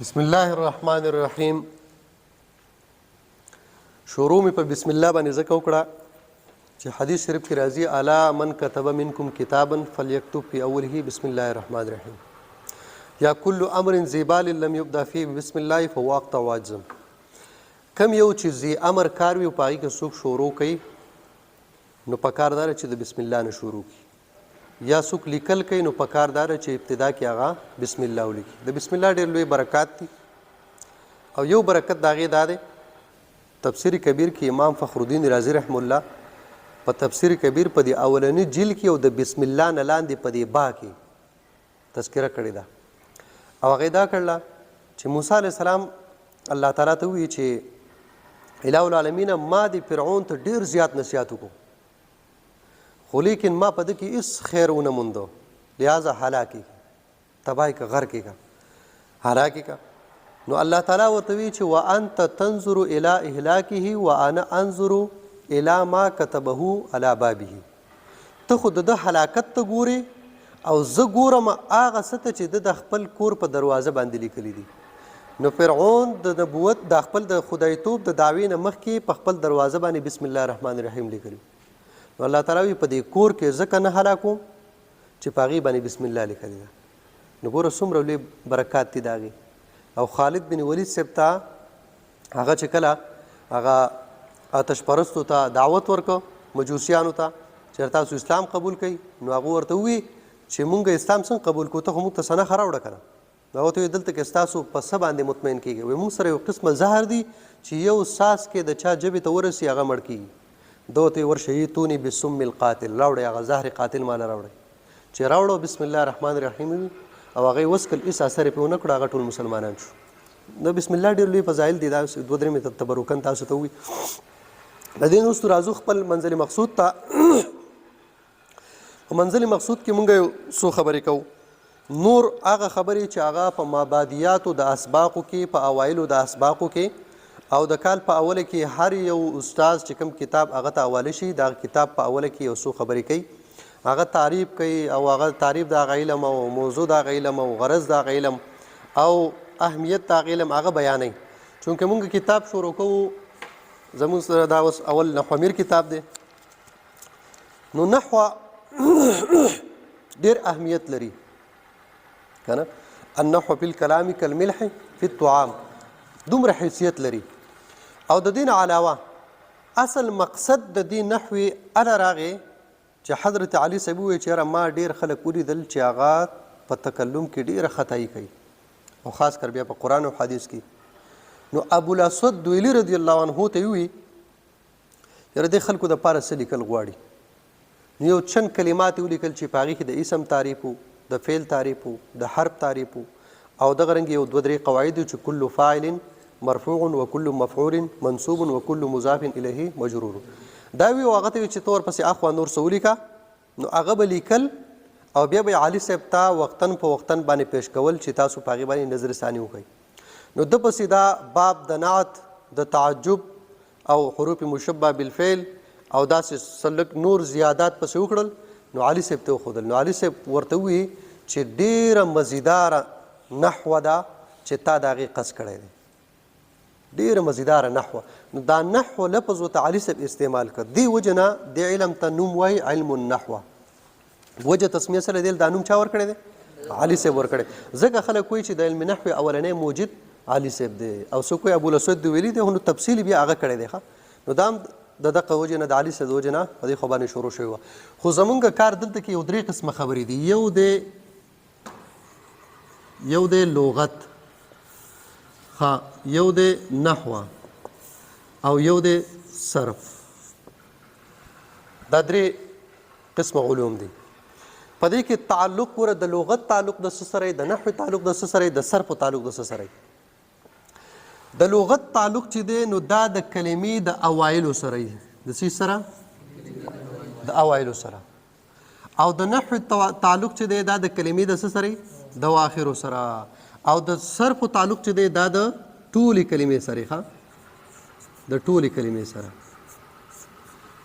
بسم الله الرحمن الرحیم. شروع می په بسم الله باندې ځکه وکړه چې حدیث شریف کې راځي الا من كتب منکم کتابا فليكتب في اوله بسم الله الرحمن الرحیم یا کل امر ذی بال لم يبدا فيه بسم الله فهو اقطع واجزم. کم یو چې ذی امر کار وي په هغې کې څوک شروع کوي نو پکاردار چې د بسم الله نه شروع کړي، یا څوک لیکل کوي نو پکاردار چې ابتدا کې هغه بسم الله ولیکي. د بسم الله ډېر لوی برکات دي او یو برکت د هغې دا دی تفسیر کبیر کې امام فخر الدین رازی رحم الله په تفسیر کبیر په دې اولني جلد کې او د بسم الله نه لاندې په دې با کې تذکره کړې ده او هغې دا کړله چې موسی علیه السلام الله تعالی ته ووایي چې اله العالمین ما د فرعون ته ډېر زیات نصیحت وکړو خو لیکن ما په ده کې هېڅ خیر ونه موندو، لہذا هلاک یې تباه که غرق یې که هلاک یې که. نو الله تعالی ورته وایي چې وانت تنظر الی اهلاکه وانا انظر الی ما کتبه علی بابه. ته خو د ده هلاکت ته ګورې او زه ګورم هغه څه ته چې ده د خپل کور په دروازه باندې لیکلي دي. نو فرعون د نبوت د خپل د خدایتوب د دعوې نه مخکې په خپل دروازه باندې بسم الله الرحمن الرحیم لیکلي. نو الله تعالی وایي په دې کور کې ځکه نه هلاکوم چې په هغې باندې بسم الله لیکلي ده. نو ګوره څومره لوی برکات دي د هغې. او خالد بن ولید صاحب ته هغه چې کله هغه آتش پرستو ته دعوت ورکړه مجوسیانو ته چې تاسو اسلام قبول کوئ، نو هغه ورته ووایي چې مونږ اسلام څنګه قبول کړو، ته خو موږ ته څه نښه راوړه که نه. هغه ورته وایي دلته کې ستاسو په څه باندې مطمئن کېږي؟ وایي موږ سره یو قسمه زهر دي چې یو ساس کې د چا ژبې ته ورسي هغه مړ کېږي. ده ورته ورشه ایتوني بسم القاتل، راوړئ هغه زهر قاتل ماله راوړئ. چې راوړو بسم الله الرحمن الرحیم او هغه وسکل هېڅ اثر یې پرې ونه کړو، هغه ټول مسلمانان شو. د بسم الله ډېر لوی فضایل دي، دا دوه درې مې تبرکن تاسو ته ووایي. د دې وروسته راځو خپل منزل مقصود ته. په منزل مقصود کې مونږ یو څو خبرې کوو. نور هغه خبرې چې هغه په مابادیاتو د اسباقو کې په اوایلو د اسباقو کې او د کال په اوله کې هر یو استاد چې کوم کتاب هغه ته حواله شي د کتاب په اوله کې یو څو خبرې کوي، هغه تعریف کوي او هغه تعریف د هغه علم او موضوع د هغه علم او غرض د هغه علم او اهمیت د هغه علم هغه بیانوي. چونکې مونږ کتاب شروع کوو زموږ سره دا اوس اول نحو امیر کتاب دی. نو نحو ډېر اهمیت لري که نه. النحو فی الکلام کالملح فی الطعام، دومره حیثیت لري. او د دې نه علاوه اصل مقصد د دې نحوې هله راغې چې حضرت علي صاحب ووایي چې یاره ما ډېر خلک ولیدل چې هغه په تکلم کې ډېره خطایي کوي او خاص کر بیا په قرآن او حدیث کې. نو ابوالاسود دویلي رضی الله عنه ته ووایي یاره دې خلکو دپاره څه لیکل غواړي. نو یو چند کلمات یې ولیکل چې په هغې کې د اسم تعریف و، د فعل تعریف و، د حرف تعریف و او دغه رنګ یو دوه درې قواعد چې کل فاعل مرفوع وکل مفعول منصوب وکل مضاف الیه مجرور. دا وی هغه ته چې تور پسې اخوا نور څه ولیکه، نو هغه به لیکل او بیا به علي صاحب ته وختن په وختن باندې پیش کول چې تاسو په هغې باندې نظر ثاني وکړئ. نو ده پسې دا باب د نعت د تعجب او حروف مشبه بالفعل او داسې سلک نور زیادات پسې وکړل. نو علي صاحب ته وښودل. نو علي صاحب ورته ووایي چې ډېره مزیداره نحوه ده چې تا د هغې قصد کړی دی، ډېره مزیداره نحوه. نو دا نحو لفظ ورته علي صاحب استعمال کړ. دې وجه نه دې علم ته نوم وایي علم النحوه. وجه تسمیه سره دی دا نوم چا ورکړی دی؟ علي صاحب ورکړی. ځکه خلک وایي چې د علم نحوې اولنی موجد علي صاحب دی او څوک وایي ابوالاسود دویلي دی، نو تفصیل بیا هغه کړی دی. نو دا هم د دغه وجې نه د علي صاحب د وجې نه په دې خوا باندې شروع شوې وه. خو زمونږ کار دلته کې یو درې قسمه خبرې دي. یو دی لغت، یو دی نحوه او یو دی صرف. دا درې قسمه علوم دي. په دې کې تعلق ګوره د لغت تعلق د څه سره، د نحوې تعلق د څه سره، د صرف تعلق د څه سره. د لغت تعلق چې دی نو دا د کلمې د اوایلو سره دی. د څه سره؟ د اوایلو سره. او د نحوې تعلق چې دی دا د کلمې د څه سره، د اواخرو سره. او د صرف تعلق چې دی دا د ټولې کلمې سره، د ټولې کلمې سره،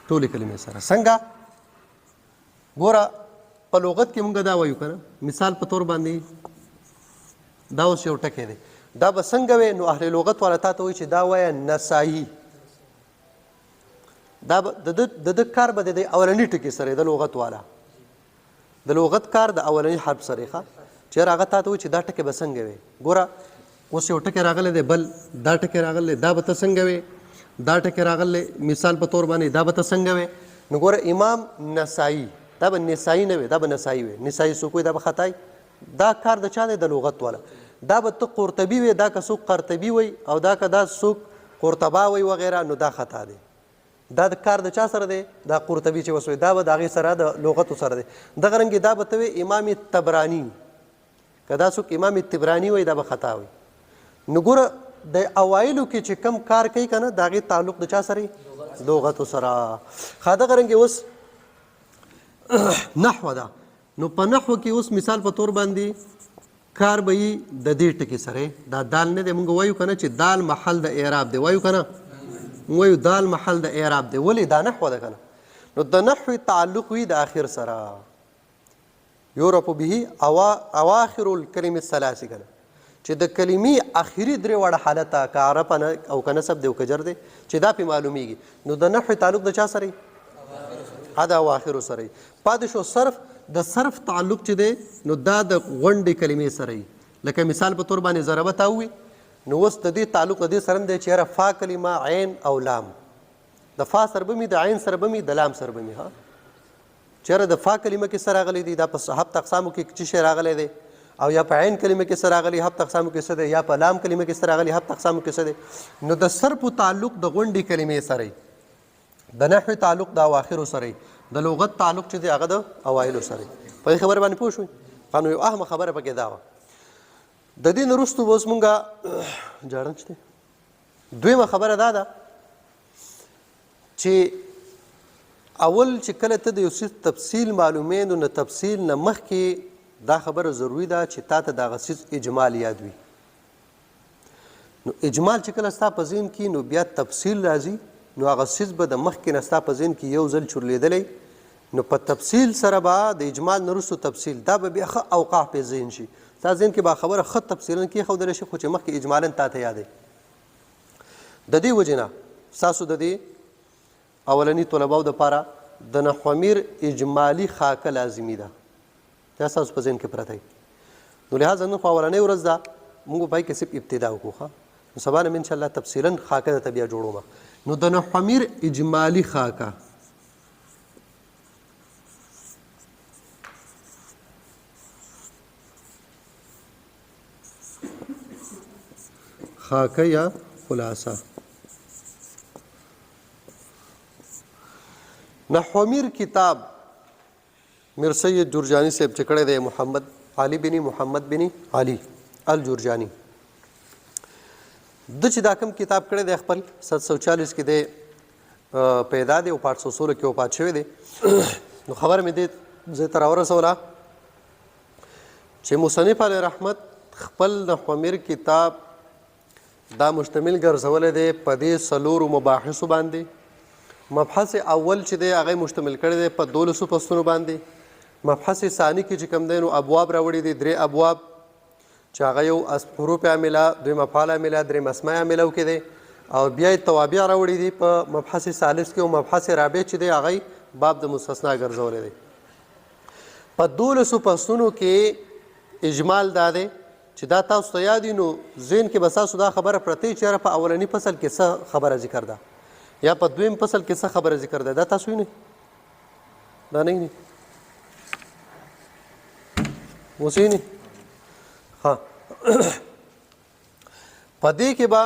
ټولې کلمې سره. څنګه؟ ګوره په لغت کې مونږ دا وایو که نه، مثال په طور باندې دا اوس یو ټکی دی. دا به څنګه وي؟ نو اهل لغت والا تا ته وایي چې دا وایه نسایي. دا به د ده کار به د اولني ټکي سره د لغت والا د لغت کار د اولني حرف سره ښه چېرې هغه تا ته وایي چې دا ټکی به څنګه وي. ګوره اوس یو ټکی راغلی دی بل دا ټکی راغلی دا به ته څنګه وي، دا ټکی راغلی مثال په طور باندې دا به ته څنګه وي. نو ګوره امام نسایي دا به نسایي نه وي، دا به نسایي وي. نسایي څوک وي؟ دا به خطا دا کار د چا دی؟ د لغت والا. دا به ته قرطبي وي، دا که څوک قرطبي وي او دا که دا څوک قرطبه وي وغیره، نو دا خطا دی. دا د کار د چا سره دی؟ دا قرطبي چې اوس وي دا به د هغې سره د لغتو سره دی. دغه رنګې دا به ته وي امام طبراني، که دا څوک امام طبراني وي دا به خطا وي. نو ګوره د اوایلو کې چې کم کار کوي که نه د هغې تعلق د چا سره لغتو سره. ښه دغه رنګې اوس نحوه ده. نو په نحوه کې اوس مثال په طور باندې کار به یي د دې ټکي سره. دا دال نه دی، موږ وایو که نه چې دال محل د اعراب دی، وایو که نه؟ وایو دال محل د اعراب دی. ولې؟ دا نحوه ده که نه. نو د نحوې تعلق وي د آخر سره. یورپ به اواخر الکلمې الثلاث که نه چې د کلمې آخري درې واړه حالته که عرب او که نصب دی او که جر دی چې دا پې معلومیږي. نو د نحوې تعلق د چا سره د اواخرو سره. پاتې شو صرف. د صرف تعلق چې دی نو دا د غونډې کلمې سره لکه مثال په طور باندې ضربه تا ووي نو اوس د دې تعلق د دې سره دی چې یاره فا کلمه عین او لام د فا سره به مي د عین سره به مي د لام سره به مي ها چې یاره د فا کلمه کې څه راغلی دی دا په هفت اقسامو کې څه شی راغلی دی او یا په عین کلمه کې څه راغلی هفت اقسامو کې څه دی یا په لام کلمه کې څه راغلی هفت اقسامو کې څه دی. نو د صرف تعلق د غونډې کلمې سره د نحوې تعلق د اواخرو سره د لغت تعلق چې دی هغه د اوایلو سره. په دې خبره باندې پوه شوئ؟ نو یو اهمه خبره پکې دا وه. د دې نه وروستو به اوس مونږ جاړن شته. دویمه خبره دا ده چې اول چې کله ته د یو څیز تفصیل معلومې نو نه تفصیل نه مخکې دا خبره ضروري ده چې تا ته د هغه څیز اجمال یاد وي. نو اجمال چې کله ستا په ذهن کې نو بیا تفصیل راځي نو هغه څیز به د مخکې نه ستا په ذهن کې یو ځل چورلېدلی نو په تفصیل سره به د اجمال نه وروستو تفصیل دا به بیا ښه اوقاع پې ذهن شي. ستا ذهن کې به خبره ښه تفصیلا کېښودلی شي خو چې مخکې اجمالا تا ته یادوي. د دې وجې نه ستاسو د دې اولني طلباو دپاره د نحومیر اجمالي خاکه لازمي ده. دا ستاسو په ذهن کې پرته وي. نو لحاظه نن خو اولنۍ ورځ ده موږ به پای کې صرف ابتدا وکړو ښه. نو سبا نه مې انشاءالله تفصیلا خاکه درته بیا جوړومه. نو د نحومیر اجمالي خاکه خاکه یا خلاصه نحومیر کتاب میر سید جرجانی صاحب چې کړی دی محمد علي بن محمد بن علي الجرجانی د چې دا کوم کتاب کړی دی خپل 740 کې دی پیدا دی او 816 کې وفات شوی دی. نو خبر مې دې زه ته راورسوله چې مصنف علیه رحمت خپل نحومیر کتاب دا مشتمل ګرځولی دی په دې څلورو مباحثو باندې. مبحث اول چې دی هغه مشتمل کړی دی په 12 فصلونو باندې. مبحث ثانی کې چې کوم دی نو ابواب راوړي دي 3 ابواب چې هغه یو حروف عامله دویم افعال عامله دریم اسماء عامله کې دی او بیا یې توابع راوړي دي په مبحث ثالث کې او مبحث رابع چې دی هغه باب د مستثنا ګرځولی دی. په 12 فصلونو کې اجمال دا دی چې دا تاسو ته یاد وي نو ذهن کې به ستاسو دا خبره پرته چې یاره په اولني فصل کې څه خبره ذکر ده یا په دویم فصل کې څه خبره ذکر ده. دا تاسو وینئ؟ دا نه وینئ؟ اوس وینئ؟ ها په دې کې به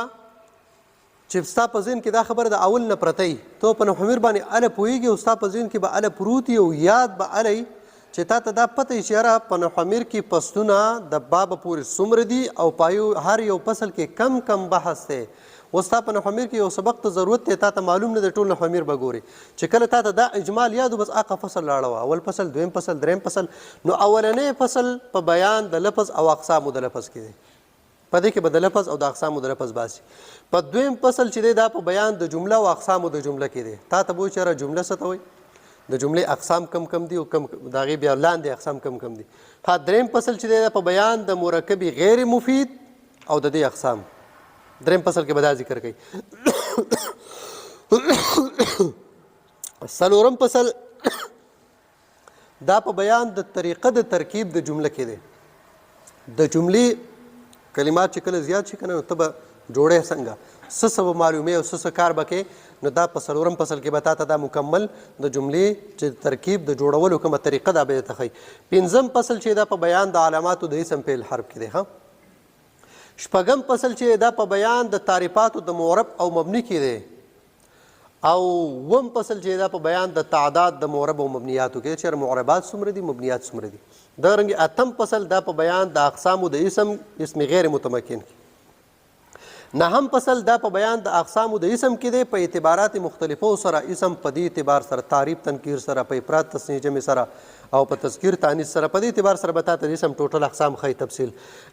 چې ستا په ذهن کې دا خبره د اول نه پرته وي ته په نحومیر باندې اله پوهېږي او ستا په ذهن کې به اله پروت وي او یاد به اله وي چې تا ته دا پته وي چې یاره په نحومیر کې فصلونه د بابه پورې څومره دي او په هر یو فصل کې کم کم بحث دی. اوس تا په نحومیر کې یو سبق ته ضرورت دی تا ته معلوم نه دی ټول نحومیر به ګوري چې کله تا ته دا اجمال یادو بس هغه فصل لاړه اول فصل دویم فصل دریم فصل. نو اولنی فصل په بیان د لفظ او اقسامو د لفظ کې دی په دې کې به د لفظ او د اقسامو د لفظ باسي. په دویم فصل چې دی دا په بیان د جمله او اقسامو د جمله کې دی. تا ته به وایي چې یاره جمله څه ته وایي د جملې اقسام کم کم دي او کم د هغې بیا لاندې اقسام کم کم دي. ها دریم فصل چې دی دا په بیان د مرکب غیر مفید او د دې اقسام. دریم فصل کې به دا ذکر کوي. څلورم فصل دا په بیان د طریقه د ترکیب د جمله کې دی. د جملې کلمات چې کله زیات شي کنه نو ته به جوړې څنګه څه څه به معلومې او څه کار به کوې، نو دا په څلورم فصل کې به تا ته دا مکمل د جملې چې ترکیب د جوړولو کومه طریقه دا به درته ښیي. پنځم فصل چې دا په بیان د علاماتو د اسم فعل حرف کې دی. شپږم فصل چې دا په بیان د تعریفاتو د معرب او مبني کې دی. او اووم فصل چې دا په بیان د تعداد د معرب او مبنیاتو کې چې معربات څومره دي مبنیات څومره دي. دارنګې اتم فصل دا په بیان د اقسامو د اسم غیر متمکن کې. نهم فصل دا په بیان د اقسامو د اسم کې دی په اعتبارات مختلفو سره. اسم په دې اعتبار سره تعریف تنکیر سره، په افراد تثنیه جمع سره او په تذکیر تانیث سره، په دې اعتبار سره به تا ته د اسم ټوټل اقسام ښیي تفصیل.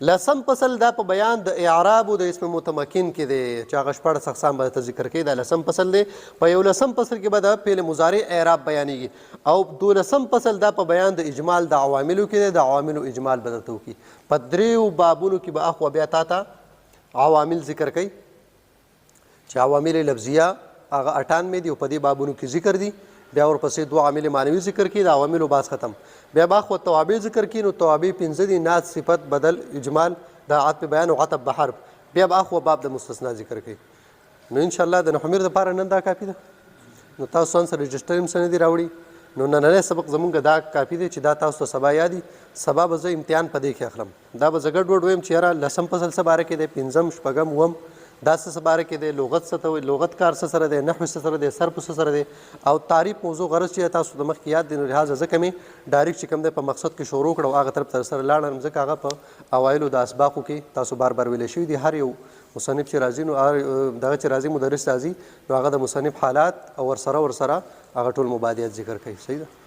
لسم فصل دا په بیان د اعرابو د اسم متمکن کې دی چې هغه 14 اقسام به ته ذکر کوي. دا لسم فصل دی. په 11 فصل کې به د فعل مضارع اعراب بیانېږي. او 12 فصل دا په بیان د اجمال د عواملو کې دی. د عواملو اجمال به درته وکړي. په 3 بابونو کې به اخوا بیا تا ته عوامل ذکر کوي چې عوامل لفظیه هغه 98 دي او په دې بابونو کې ذکر دي. بیا ورپسې 2 عامل معنوي ذکر کړي. د عواملو باز ختم. بیا باخوا توابع ذکر کړي. نو توابع 5 دي: نعت، صفت، بدل، اجمال، د عطف بیان او عطف بحرف. بیا باخوا باب د مستثنا ذکر کړي. نو ان شاء الله د نحمیر لپاره نن دا کافي ده. نو تاسو ځان سره رجسټر هم سند راوړي. نو نننی سبق زمونږ دا کافي دی چې دا تاسو ته سبا یادي. سبا به زه امتحان په دې کې اخلم. دا به زه ګډوډ ویم چې یاره لسم فصل څه باره کې دی، پنځم، شپږم، اووم دا څه باره کې دی، لغت څه ته وایي، لغت کار څه سره دی، نحو څه سره دی، صرف څه سره دی، او تعریف موضوع غرض چې تاسو د مخکې یاد دی. نو لحاظه ځکه مې ډایرکټ چې کوم دی په مقصد کې شروع کړه او هغه طرف ته سره لاړم ځکه هغه په اوایلو د اسباقو کې تاسو بار بار ویلی شوي دي. هر یو مصنف چې راځي نو دغه چې راځي مدرس راځي نو هغه د مصنف حالات او ورسره هغه ټول مبادیات ذکر کوي. صحیح ده.